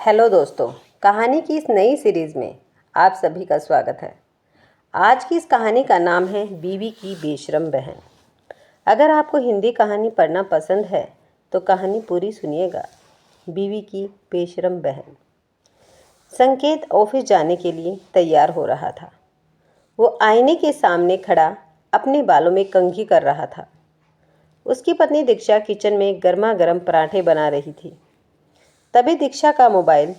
Hello दोस्तों, कहानी की इस नई सीरीज़ में आप सभी का स्वागत है। आज की इस कहानी का नाम है बीवी की बेशरम बहन। अगर आपको हिंदी कहानी पढ़ना पसंद है तो कहानी पूरी सुनिएगा। बीवी की बेशरम बहन। संकेत ऑफिस जाने के लिए तैयार हो रहा था। वो आईने के सामने खड़ा अपने बालों में कंघी कर रहा था। उसकी पत्नी दीक्षा किचन में गर्मा गर्म पराठे बना रही थी। तभी दीक्षा का मोबाइल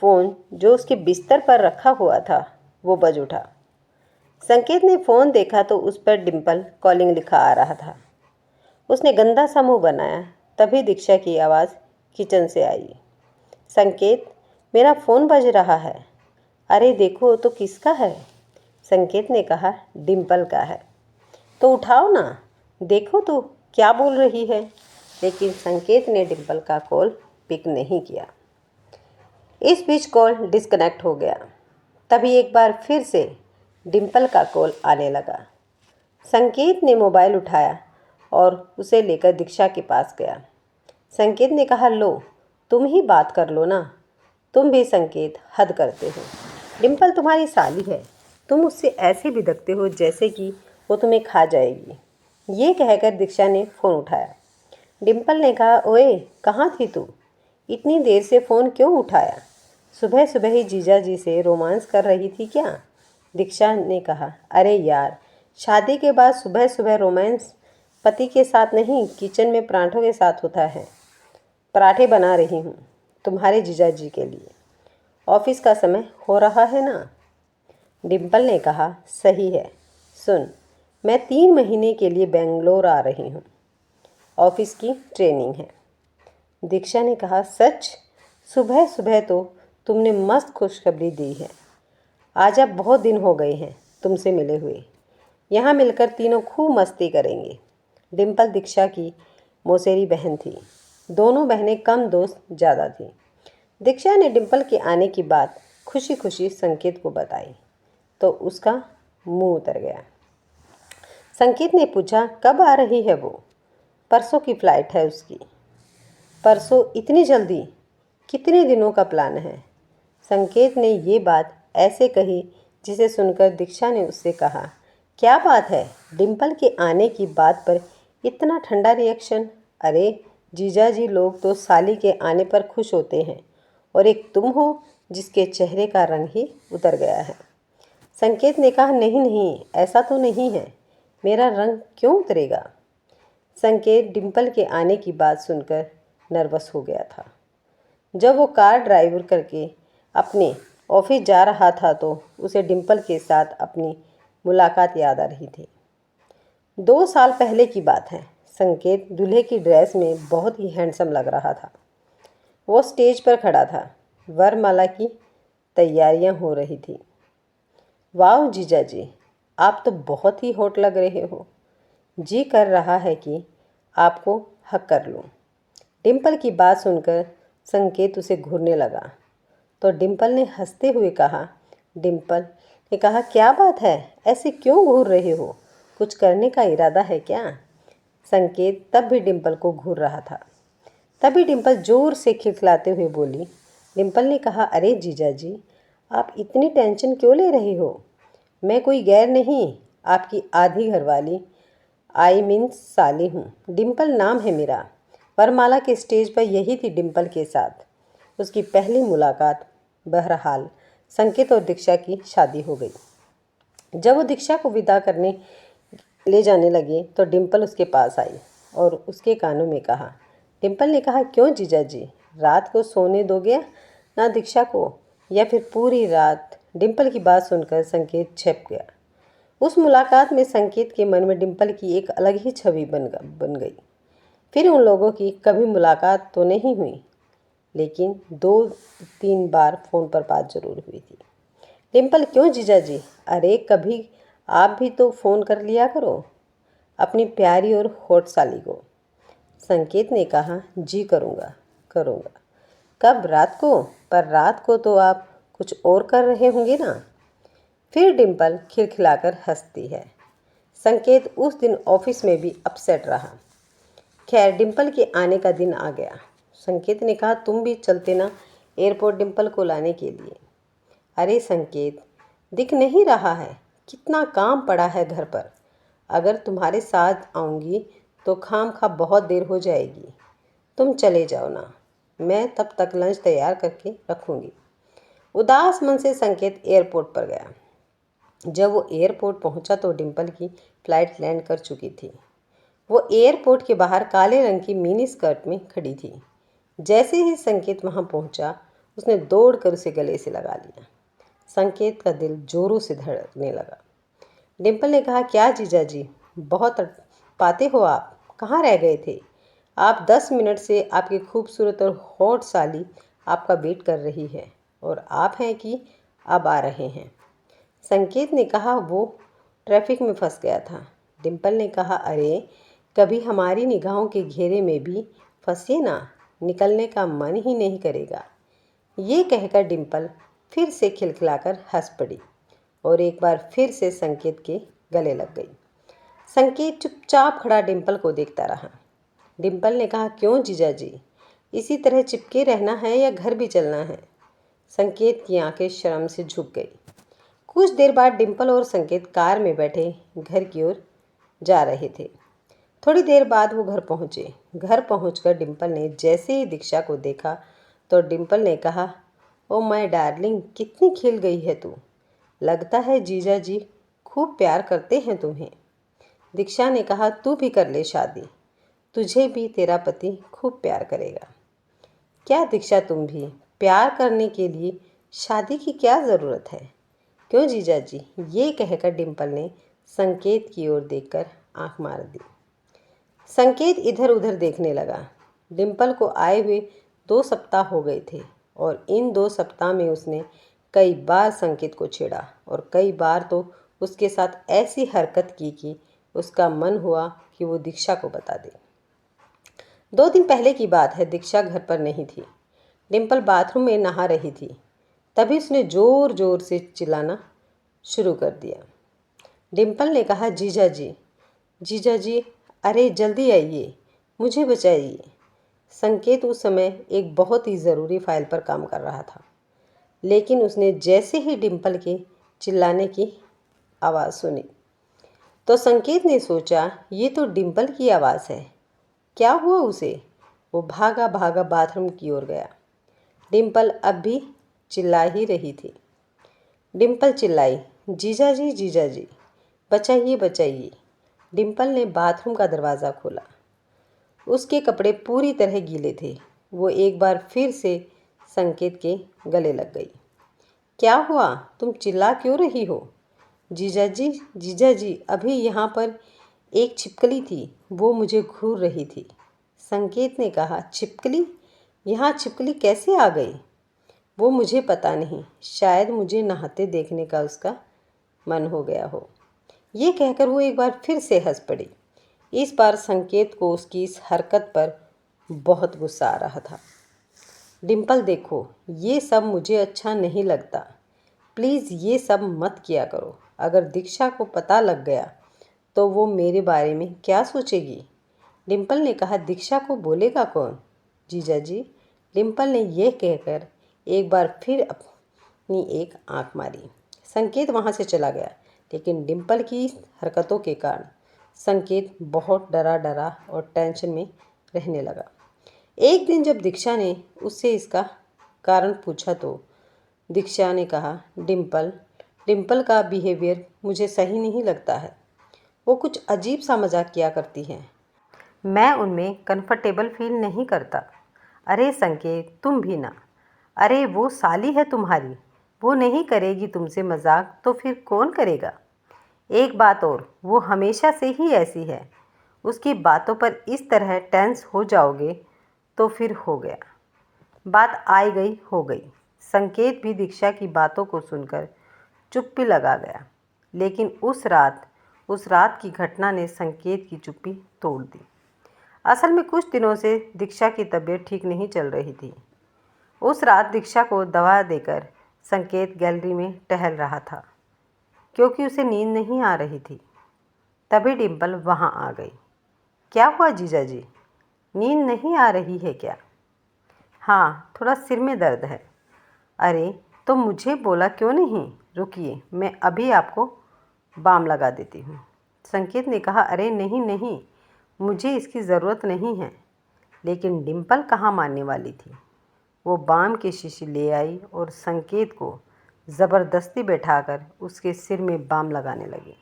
फ़ोन जो उसके बिस्तर पर रखा हुआ था वो बज उठा। संकेत ने फ़ोन देखा तो उस पर डिम्पल कॉलिंग लिखा आ रहा था। उसने गंदा सा मुंह बनाया। तभी दीक्षा की आवाज़ किचन से आई। संकेत, मेरा फ़ोन बज रहा है। अरे देखो तो किसका है? संकेत ने कहा, डिम्पल का है। तो उठाओ ना, देखो तो क्या बोल रही है। लेकिन संकेत ने डिम्पल का कॉल पिक नहीं किया। इस बीच कॉल डिस्कनेक्ट हो गया। तभी एक बार फिर से डिम्पल का कॉल आने लगा। संकेत ने मोबाइल उठाया और उसे लेकर दीक्षा के पास गया। संकेत ने कहा, लो तुम ही बात कर लो ना। तुम भी संकेत हद करते हो। डिम्पल तुम्हारी साली है, तुम उससे ऐसे बिदकते हो जैसे कि वो तुम्हें खा जाएगी। ये कहकर दीक्षा ने फ़ोन उठाया। डिम्पल ने कहा, ओए कहाँ थी तू? इतनी देर से फ़ोन क्यों उठाया? सुबह सुबह ही जीजा जी से रोमांस कर रही थी क्या? दीक्षा ने कहा, अरे यार, शादी के बाद सुबह सुबह रोमांस पति के साथ नहीं, किचन में पराठों के साथ होता है। पराठे बना रही हूँ तुम्हारे जीजा जी के लिए। ऑफिस का समय हो रहा है ना? डिम्पल ने कहा, सही है। सुन, मैं 3 महीने के लिए बेंगलोर आ रही हूँ। ऑफिस की ट्रेनिंग है। दीक्षा ने कहा, सच? सुबह सुबह तो तुमने मस्त खुशखबरी दी है। आज अब बहुत दिन हो गए हैं तुमसे मिले हुए। यहाँ मिलकर तीनों खूब मस्ती करेंगे। डिम्पल दीक्षा की मौसेरी बहन थी। दोनों बहनें कम दोस्त ज़्यादा थीं। दीक्षा ने डिम्पल के आने की बात खुशी खुशी संकेत को बताई तो उसका मुंह उतर गया। संकेत ने पूछा, कब आ रही है वो? परसों की फ़्लाइट है उसकी। परसों? इतनी जल्दी? कितने दिनों का प्लान है? संकेत ने ये बात ऐसे कही जिसे सुनकर दीक्षा ने उससे कहा, क्या बात है, डिम्पल के आने की बात पर इतना ठंडा रिएक्शन? अरे जीजा जी लोग तो साली के आने पर खुश होते हैं और एक तुम हो जिसके चेहरे का रंग ही उतर गया है। संकेत ने कहा, नहीं नहीं, ऐसा तो नहीं है। मेरा रंग क्यों उतरेगा? संकेत डिम्पल के आने की बात सुनकर नर्वस हो गया था। जब वो कार ड्राइव करके अपने ऑफिस जा रहा था तो उसे डिम्पल के साथ अपनी मुलाकात याद आ रही थी। 2 साल पहले की बात है। संकेत दूल्हे की ड्रेस में बहुत ही हैंडसम लग रहा था। वो स्टेज पर खड़ा था। वरमाला की तैयारियां हो रही थी। वाह जीजा जी, आप तो बहुत ही हॉट लग रहे हो। जी कर रहा है कि आपको हक कर लूं। डिम्पल की बात सुनकर संकेत उसे घूरने लगा तो डिम्पल ने हंसते हुए कहा, डिम्पल ने कहा, क्या बात है, ऐसे क्यों घूर रहे हो? कुछ करने का इरादा है क्या? संकेत तब भी डिम्पल को घूर रहा था। तभी डिम्पल जोर से खिलखिलाते हुए बोली। डिम्पल ने कहा, अरे जीजा जी, आप इतनी टेंशन क्यों ले रहे हो? मैं कोई गैर नहीं, आपकी आधी घरवाली आई मीन साली हूँ। डिम्पल नाम है मेरा। वरमाला के स्टेज पर यही थी डिम्पल के साथ उसकी पहली मुलाकात। बहरहाल संकेत और दीक्षा की शादी हो गई। जब वो दीक्षा को विदा करने ले जाने लगे तो डिम्पल उसके पास आई और उसके कानों में कहा। डिम्पल ने कहा, क्यों जीजा जी, रात को सोने दोगे ना दीक्षा को, या फिर पूरी रात? डिम्पल की बात सुनकर संकेत छिप गया। उस मुलाकात में संकेत के मन में डिम्पल की एक अलग ही छवि बन गई। फिर उन लोगों की कभी मुलाकात तो नहीं हुई, लेकिन 2-3 बार फ़ोन पर बात ज़रूर हुई थी। डिम्पल, क्यों जीजा जी? अरे कभी आप भी तो फ़ोन कर लिया करो अपनी प्यारी और होठ साली को। संकेत ने कहा, जी करूँगा करूँगा। कब? रात को? पर रात को तो आप कुछ और कर रहे होंगे ना? फिर डिम्पल खिलखिलाकर हंसती है। संकेत उस दिन ऑफिस में भी अपसेट रहा। खैर डिम्पल के आने का दिन आ गया। संकेत ने कहा, तुम भी चलते ना, एयरपोर्ट डिम्पल को लाने के लिए। अरे संकेत, दिख नहीं रहा है, कितना काम पड़ा है घर पर। अगर तुम्हारे साथ आऊँगी तो खामखा बहुत देर हो जाएगी। तुम चले जाओ ना, मैं तब तक लंच तैयार करके रखूँगी। उदास मन से संकेत एयरपोर्ट पर गया। जब वो एयरपोर्ट पहुंचा तो डिम्पल की फ़्लाइट लैंड कर चुकी थी। वो एयरपोर्ट के बाहर काले रंग की मिनी स्कर्ट में खड़ी थी। जैसे ही संकेत वहां पहुंचा, उसने दौड़कर उसे गले से लगा लिया। संकेत का दिल जोरों से धड़कने लगा। डिम्पल ने कहा, क्या जीजा जी, बहुत पाते हो आप, कहाँ रह गए थे? आप 10 मिनट से आपकी खूबसूरत और हॉट साली आपका वेट कर रही है और आप हैं कि अब आ रहे हैं। संकेत ने कहा, वो ट्रैफिक में फंस गया था। डिम्पल ने कहा, अरे कभी हमारी निगाहों के घेरे में भी फंसे ना, निकलने का मन ही नहीं करेगा। ये कहकर डिम्पल फिर से खिलखिलाकर हंस पड़ी और एक बार फिर से संकेत के गले लग गई। संकेत चुपचाप खड़ा डिम्पल को देखता रहा। डिम्पल ने कहा, क्यों जीजा जी, इसी तरह चिपके रहना है या घर भी चलना है? संकेत की आंखें शर्म से झुक गई। कुछ देर बाद डिम्पल और संकेत कार में बैठे घर की ओर जा रहे थे। थोड़ी देर बाद वो घर पहुंचे। घर पहुंचकर डिम्पल ने जैसे ही दीक्षा को देखा तो डिम्पल ने कहा, ओ माय डार्लिंग, कितनी खिल गई है तू। लगता है जीजा जी खूब प्यार करते हैं तुम्हें। दीक्षा ने कहा, तू भी कर ले शादी, तुझे भी तेरा पति खूब प्यार करेगा। क्या दीक्षा, तुम भी? प्यार करने के लिए शादी की क्या ज़रूरत है? क्यों जीजा जी? ये कहकर डिम्पल ने संकेत की ओर देखकर आंख मार दी। संकेत इधर उधर देखने लगा। डिम्पल को आए हुए 2 सप्ताह हो गए थे और इन 2 सप्ताह में उसने कई बार संकेत को छेड़ा और कई बार तो उसके साथ ऐसी हरकत की कि उसका मन हुआ कि वो दीक्षा को बता दे। 2 दिन पहले की बात है, दीक्षा घर पर नहीं थी। डिम्पल बाथरूम में नहा रही थी। तभी उसने ज़ोर ज़ोर से चिल्लाना शुरू कर दिया। डिम्पल ने कहा, जीजा जी, जीजा जी, अरे जल्दी आइए, मुझे बचाइए। संकेत उस समय एक बहुत ही ज़रूरी फाइल पर काम कर रहा था, लेकिन उसने जैसे ही डिम्पल के चिल्लाने की आवाज़ सुनी तो संकेत ने सोचा, ये तो डिम्पल की आवाज़ है। क्या हुआ उसे? वो भागा भागा बाथरूम की ओर गया। डिम्पल अब भी चिल्ला ही रही थी। डिम्पल चिल्लाई, जीजा जी, जीजा जी, बचाइए बचाइए। डिम्पल ने बाथरूम का दरवाज़ा खोला। उसके कपड़े पूरी तरह गीले थे। वो एक बार फिर से संकेत के गले लग गई। क्या हुआ, तुम चिल्ला क्यों रही हो? जीजा जी, जीजा जी, अभी यहाँ पर एक छिपकली थी, वो मुझे घूर रही थी। संकेत ने कहा, छिपकली? यहाँ छिपकली कैसे आ गई? वो मुझे पता नहीं, शायद मुझे नहाते देखने का उसका मन हो गया हो। ये कहकर वो एक बार फिर से हंस पड़ी। इस बार संकेत को उसकी इस हरकत पर बहुत गुस्सा आ रहा था। डिम्पल देखो, ये सब मुझे अच्छा नहीं लगता। प्लीज़ ये सब मत किया करो। अगर दीक्षा को पता लग गया तो वो मेरे बारे में क्या सोचेगी? डिम्पल ने कहा, दीक्षा को बोलेगा कौन? जीजा जी। डिम्पल ने यह कहकर एक बार फिर अपनी एक आंख मारी। संकेत वहाँ से चला गया, लेकिन डिम्पल की हरकतों के कारण संकेत बहुत डरा डरा और टेंशन में रहने लगा। एक दिन जब दीक्षा ने उससे इसका कारण पूछा तो दीक्षा ने कहा, डिम्पल, डिम्पल का बिहेवियर मुझे सही नहीं लगता है। वो कुछ अजीब सा मजाक किया करती है। मैं उनमें कंफर्टेबल फील नहीं करता। अरे संकेत, तुम भी ना। अरे वो साली है तुम्हारी, वो नहीं करेगी तुमसे मजाक तो फिर कौन करेगा? एक बात और, वो हमेशा से ही ऐसी है। उसकी बातों पर इस तरह टेंस हो जाओगे तो फिर हो गया। बात आई गई हो गई। संकेत भी दीक्षा की बातों को सुनकर चुप्पी लगा गया। लेकिन उस रात की घटना ने संकेत की चुप्पी तोड़ दी। असल में कुछ दिनों से दीक्षा की तबीयत ठीक नहीं चल रही थी। उस रात दीक्षा को दवा देकर संकेत गैलरी में टहल रहा था, क्योंकि उसे नींद नहीं आ रही थी। तभी डिम्पल वहाँ आ गई। क्या हुआ जीजा जी, नींद नहीं आ रही है क्या? हाँ, थोड़ा सिर में दर्द है। अरे, तो मुझे बोला क्यों नहीं? रुकिए, मैं अभी आपको बाम लगा देती हूँ। संकेत ने कहा, अरे नहीं नहीं, मुझे इसकी ज़रूरत नहीं है। लेकिन डिम्पल कहाँ मानने वाली थी। वो बाम की शीशी ले आई और संकेत को ज़बरदस्ती बैठाकर उसके सिर में बाम लगाने लगी।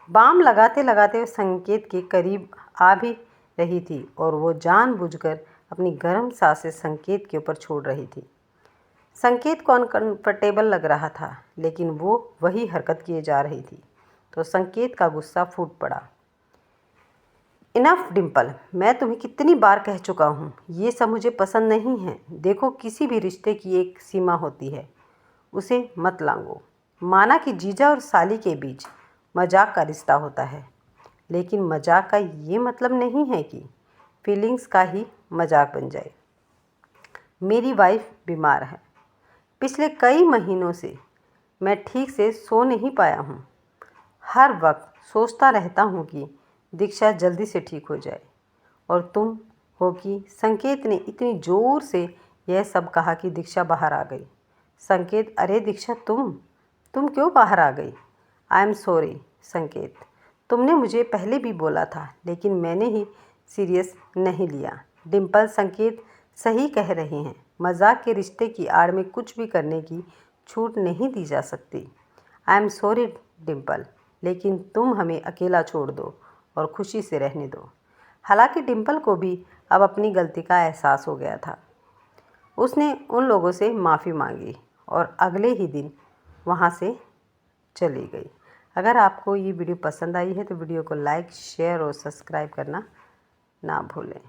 बाम लगाते लगाते संकेत के करीब आ भी रही थी और वो जानबूझकर अपनी गर्म सांसें संकेत के ऊपर छोड़ रही थी। संकेत को अनकंफर्टेबल लग रहा था, लेकिन वो वही हरकत किए जा रही थी, तो संकेत का गुस्सा फूट पड़ा। इनफ डिम्पल, मैं तुम्हें कितनी बार कह चुका हूँ, ये सब मुझे पसंद नहीं है। देखो, किसी भी रिश्ते की एक सीमा होती है, उसे मत लांघो। माना कि जीजा और साली के बीच मजाक का रिश्ता होता है, लेकिन मजाक का ये मतलब नहीं है कि फीलिंग्स का ही मजाक बन जाए। मेरी वाइफ बीमार है। पिछले कई महीनों से मैं ठीक से सो नहीं पाया हूँ। हर वक्त सोचता रहता हूँ कि दीक्षा जल्दी से ठीक हो जाए। और तुम हो कि संकेत ने इतनी ज़ोर से यह सब कहा कि दीक्षा बाहर आ गई। संकेत, अरे दीक्षा, तुम क्यों बाहर आ गई? आई एम सॉरी संकेत, तुमने मुझे पहले भी बोला था, लेकिन मैंने ही सीरियस नहीं लिया। डिम्पल, संकेत सही कह रहे हैं। मजाक के रिश्ते की आड़ में कुछ भी करने की छूट नहीं दी जा सकती। आई एम सॉरी डिम्पल, लेकिन तुम हमें अकेला छोड़ दो और खुशी से रहने दो। हालांकि डिम्पल को भी अब अपनी गलती का एहसास हो गया था। उसने उन लोगों से माफ़ी मांगी और अगले ही दिन वहाँ से चली गई। अगर आपको ये वीडियो पसंद आई है तो वीडियो को लाइक, शेयर और सब्सक्राइब करना ना भूलें।